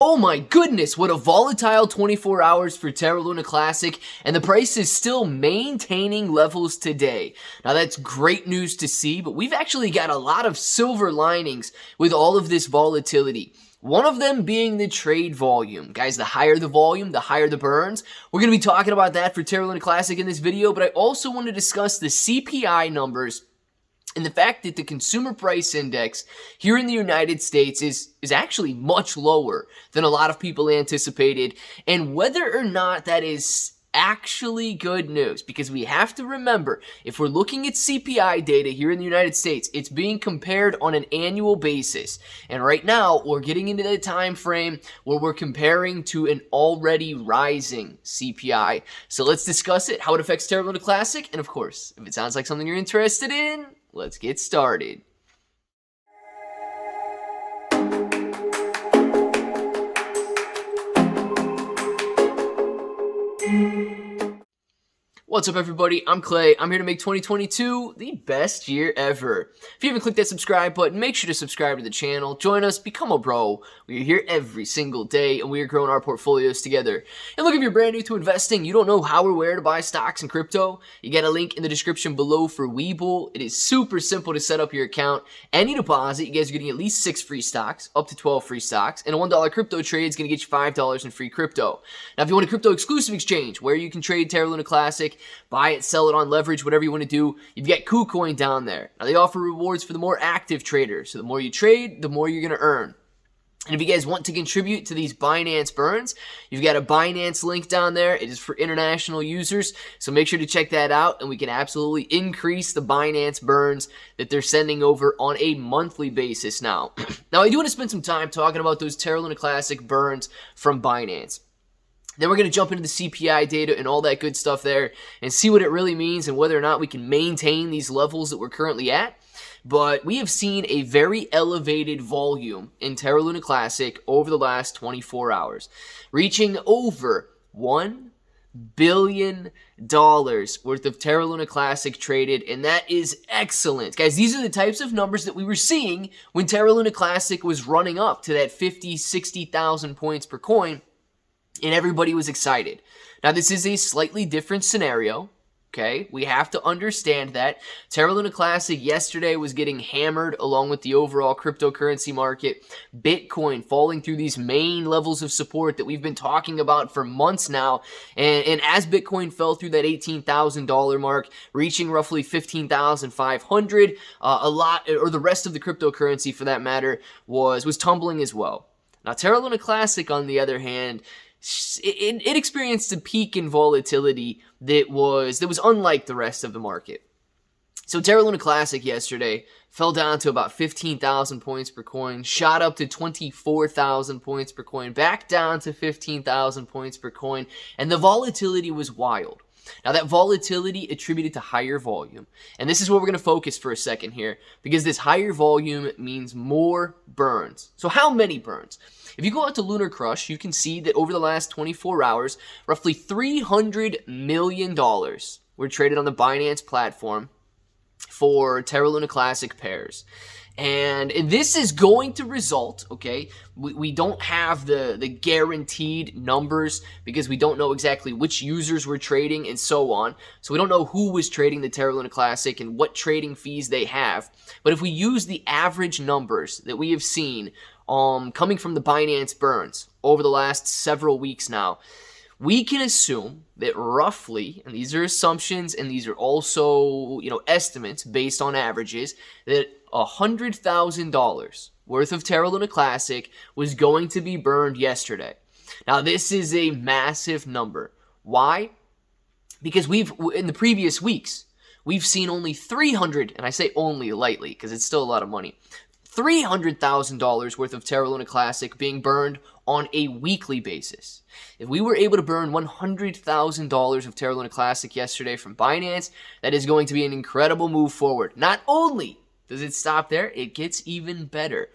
Oh my goodness, what a volatile 24 hours for Terra Luna Classic, and the price is still maintaining levels today. Now that's great news to see, but we've actually got a lot of silver linings with all of this volatility. One of them being the trade volume. Guys, the higher the volume, the higher the burns. We're going to be talking about that for Terra Luna Classic in this video, but I also want to discuss the CPI numbers and the fact that the consumer price index here in the United States is actually much lower than a lot of people anticipated, and whether or not that is actually good news, because we have to remember, if we're looking at CPI data here in the United States, it's being compared on an annual basis, and right now we're getting into the time frame where we're comparing to an already rising CPI. So let's discuss it, how it affects Terra Luna Classic, and of course, if it sounds like something you're interested in, let's get started. What's up, everybody? I'm Clay. I'm here to make 2022 the best year ever. If you haven't clicked that subscribe button, make sure to subscribe to the channel. Join us, become a bro. We're here every single day, and we are growing our portfolios together. And look, if you're brand new to investing, you don't know how or where to buy stocks and crypto, you got a link in the description below for Webull. It is super simple to set up your account. Any deposit, you guys are getting at least 6 free stocks, up to 12 free stocks, and a $1 crypto trade is going to get you $5 in free crypto. Now, if you want a crypto exclusive exchange where you can trade Terra Luna Classic, buy it, sell it on leverage, whatever you want to do, you've got KuCoin down there. Now, they offer rewards for the more active traders. So the more you trade, the more you're going to earn. And if you guys want to contribute to these Binance burns, you've got a Binance link down there. It is for international users, so make sure to check that out, and we can absolutely increase the Binance burns that they're sending over on a monthly basis now. Now, I do want to spend some time talking about those Terra Luna Classic burns from Binance. Then we're going to jump into the CPI data and all that good stuff there and see what it really means and whether or not we can maintain these levels that we're currently at. But we have seen a very elevated volume in Terra Luna Classic over the last 24 hours, reaching over $1 billion worth of Terra Luna Classic traded, and that is excellent. Guys, these are the types of numbers that we were seeing when Terra Luna Classic was running up to that 50, 60,000 points per coin. And everybody was excited. Now, this is a slightly different scenario, okay? We have to understand that. Terra Luna Classic yesterday was getting hammered along with the overall cryptocurrency market. Bitcoin falling through these main levels of support that we've been talking about for months now. And as Bitcoin fell through that $18,000 mark, reaching roughly $15,500, a lot, or the rest of the cryptocurrency for that matter, was tumbling as well. Now, Terra Luna Classic, on the other hand, it experienced a peak in volatility that was unlike the rest of the market. So Terra Luna Classic yesterday fell down to about 15,000 points per coin, shot up to 24,000 points per coin, back down to 15,000 points per coin, and the volatility was wild. Now, that volatility attributed to higher volume, and this is where we're going to focus for a second here, because this higher volume means more burns. So how many burns? If you go out to Lunar Crush, you can see that over the last 24 hours, roughly $300 million were traded on the Binance platform for Terra Luna Classic pairs. And this is going to result, okay, we don't have the guaranteed numbers because we don't know exactly which users were trading and so on. So we don't know who was trading the Terra Luna Classic and what trading fees they have. But if we use the average numbers that we have seen coming from the Binance burns over the last several weeks now, we can assume that roughly, and these are assumptions and these are also, estimates based on averages, that $100,000 worth of Terra Luna Classic was going to be burned yesterday. Now, this is a massive number. Why? Because in the previous weeks, we've seen only $300, and I say only lightly because it's still a lot of money, $300,000 worth of Terra Luna Classic being burned on a weekly basis. If we were able to burn $100,000 of Terra Luna Classic yesterday from Binance, that is going to be an incredible move forward. Not only does it stop there, it gets even better.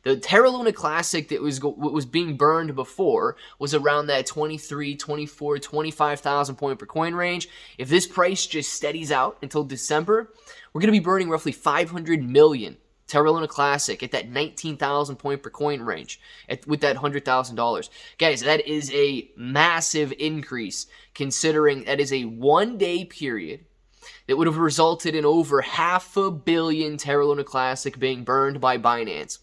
The Terra Luna Classic that was being burned before was around that 23, 24, 25,000 point per coin range. If this price just steadies out until December, we're going to be burning roughly 500 million Terra Luna Classic at that 19,000 point per coin range with that $100,000. Guys, that is a massive increase considering that is a 1-day period that would have resulted in over $500 million Terra Luna Classic being burned by Binance.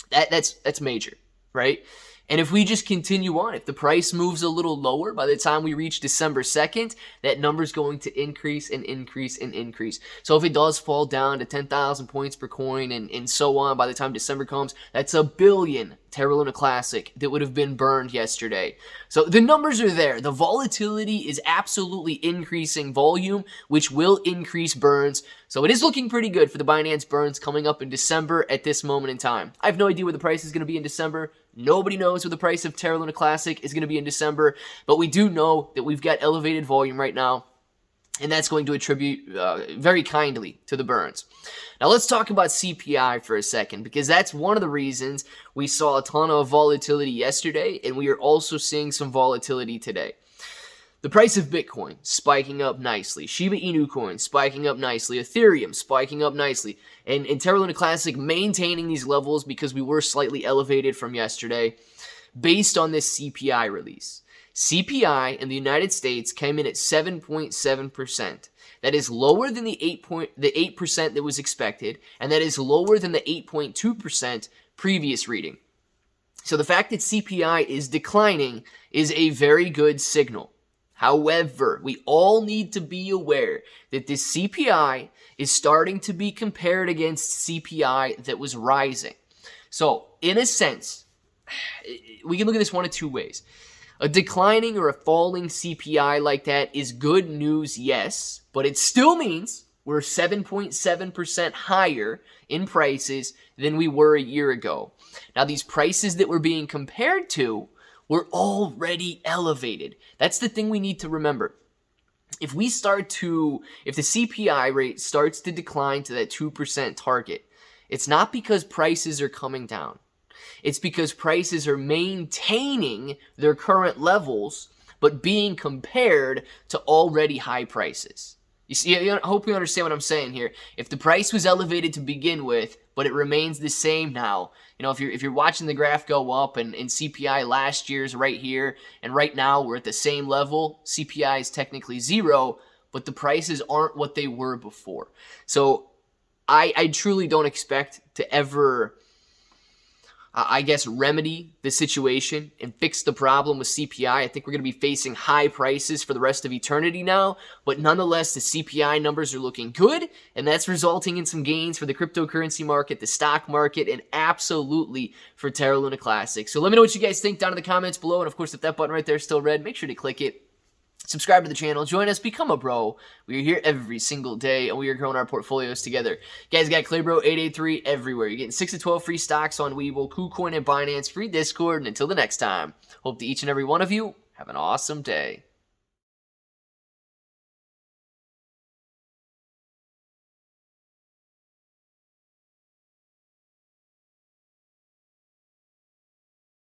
That's major, right? And if we just continue on, if the price moves a little lower by the time we reach December 2nd, that number's going to increase and increase and increase. So if it does fall down to 10,000 points per coin and so on by the time December comes, that's $1 billion Terra Luna Classic that would have been burned yesterday. So the numbers are there. The volatility is absolutely increasing volume, which will increase burns. So it is looking pretty good for the Binance burns coming up in December at this moment in time. I have no idea where the price is going to be in December. Nobody knows what the price of Terra Luna Classic is going to be in December, but we do know that we've got elevated volume right now, and that's going to attribute very kindly to the burns. Now let's talk about CPI for a second, because that's one of the reasons we saw a ton of volatility yesterday, and we are also seeing some volatility today. The price of Bitcoin spiking up nicely. Shibainu coin spiking up nicely. Ethereum spiking up nicely. And Terra Luna Classic maintaining these levels because we were slightly elevated from yesterday based on this CPI release. CPI in the United States came in at 7.7%. That is lower than the 8% that was expected, and that is lower than the 8.2% previous reading. So the fact that CPI is declining is a very good signal. However, we all need to be aware that this CPI is starting to be compared against CPI that was rising. So, in a sense, we can look at this one of two ways. A declining or a falling CPI like that is good news, yes, but it still means we're 7.7% higher in prices than we were a year ago. Now, these prices that we're being compared to were already elevated. That's the thing we need to remember. If the CPI rate starts to decline to that 2% target, it's not because prices are coming down. It's because prices are maintaining their current levels, but being compared to already high prices. You see, I hope you understand what I'm saying here. If the price was elevated to begin with, but it remains the same now, if you're watching the graph go up and CPI last year's right here, and right now we're at the same level, CPI is technically zero, but the prices aren't what they were before. So I truly don't expect to ever, remedy the situation and fix the problem with CPI. I think we're going to be facing high prices for the rest of eternity now, but nonetheless, the CPI numbers are looking good, and that's resulting in some gains for the cryptocurrency market, the stock market, and absolutely for Terra Luna Classic. So let me know what you guys think down in the comments below, and of course, if that button right there is still red, make sure to click it. Subscribe to the channel, join us, become a bro. We are here every single day, and we are growing our portfolios together. Guys, got ClayBro 883 everywhere. You're getting 6 to 12 free stocks on Webull, KuCoin, and Binance, free Discord, and until the next time, hope that each and every one of you have an awesome day.